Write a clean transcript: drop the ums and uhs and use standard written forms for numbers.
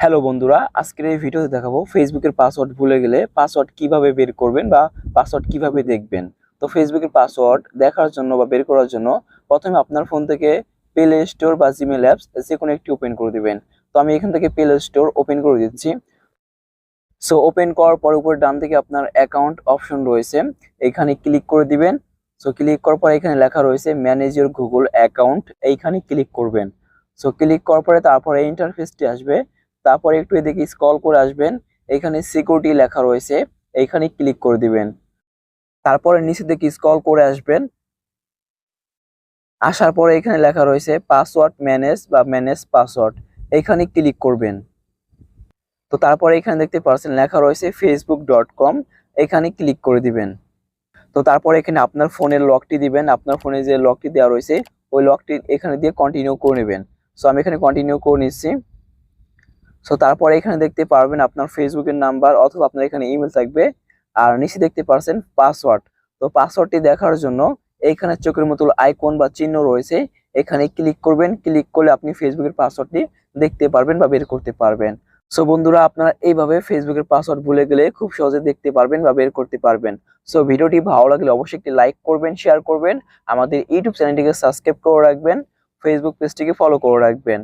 Hello বন্ধুরা, আজকের এই ভিডিওতে দেখাবো ফেসবুকের পাসওয়ার্ড ভুলে গেলে পাসওয়ার্ড কিভাবে বের করবেন বা পাসওয়ার্ড কিভাবে দেখবেন। তো ফেসবুকের পাসওয়ার্ড দেখার জন্য বা বের করার জন্য প্রথমে আপনার ফোন থেকে প্লে স্টোর বা জিমেল অ্যাপস যে কোনো একটি ওপেন করে দিবেন। তো আমি এখান থেকে প্লে স্টোর ওপেন করে দিচ্ছি। সো ওপেন করার পর উপরে ডান দিকে আপনার অ্যাকাউন্ট অপশন রয়েছে, এখানে ক্লিক করে দিবেন। সো ক্লিক করার পর এখানে লেখা রয়েছে ম্যানেজ ইওর গুগল অ্যাকাউন্ট, এইখানে ক্লিক করবেন। সো ক্লিক করার পরে তারপরে ইন্টারফেসটি আসবে, তারপরে একটু এদিকে স্ক্রল করে আসবেন, এখানে সিকিউরিটি লেখা রয়েছে, এইখানে ক্লিক করে দিবেন। তারপরে নিচে দিকে স্ক্রল করে আসবেন, আসার পরে এখানে লেখা রয়েছে পাসওয়ার্ড ম্যানেজ বা ম্যানেজ পাসওয়ার্ড, এইখানে ক্লিক করবেন। তো তারপরে এখানে দেখতে পাচ্ছেন লেখা রয়েছে facebook.com, এখানে ক্লিক করে দিবেন। তো তারপরে এখানে আপনার ফোনের লকটি দিবেন, আপনার ফোনে যে লকটি দেওয়া রয়েছে ওই লকটি এখানে দিয়ে কন্টিনিউ করে নেবেন। সো আমি এখানে কন্টিনিউ করে নিচ্ছি। সো তারপরে এখানে দেখতে পারবেন আপনার ফেসবুকের নাম্বার অথবা আপনার এখানে ইমেল থাকবে, আর নিচে দেখতে পাচ্ছেন পাসওয়ার্ড। তো পাসওয়ার্ডটি দেখার জন্য এইখানে চোখের মতো আইকন বা চিহ্ন রয়েছে, এখানে ক্লিক করবেন। ক্লিক করলে আপনি ফেসবুকের পাসওয়ার্ডটি দেখতে পারবেন বা বের করতে পারবেন। সো বন্ধুরা, আপনারা এইভাবে ফেসবুকের পাসওয়ার্ড ভুলে গেলে খুব সহজে দেখতে পারবেন বা বের করতে পারবেন। সো ভিডিওটি ভালো লাগলে অবশ্যই একটি লাইক করবেন, শেয়ার করবেন, আমাদের ইউটিউব চ্যানেলটিকে সাবস্ক্রাইব করে রাখবেন, ফেসবুক পেজটিকে ফলো করে রাখবেন।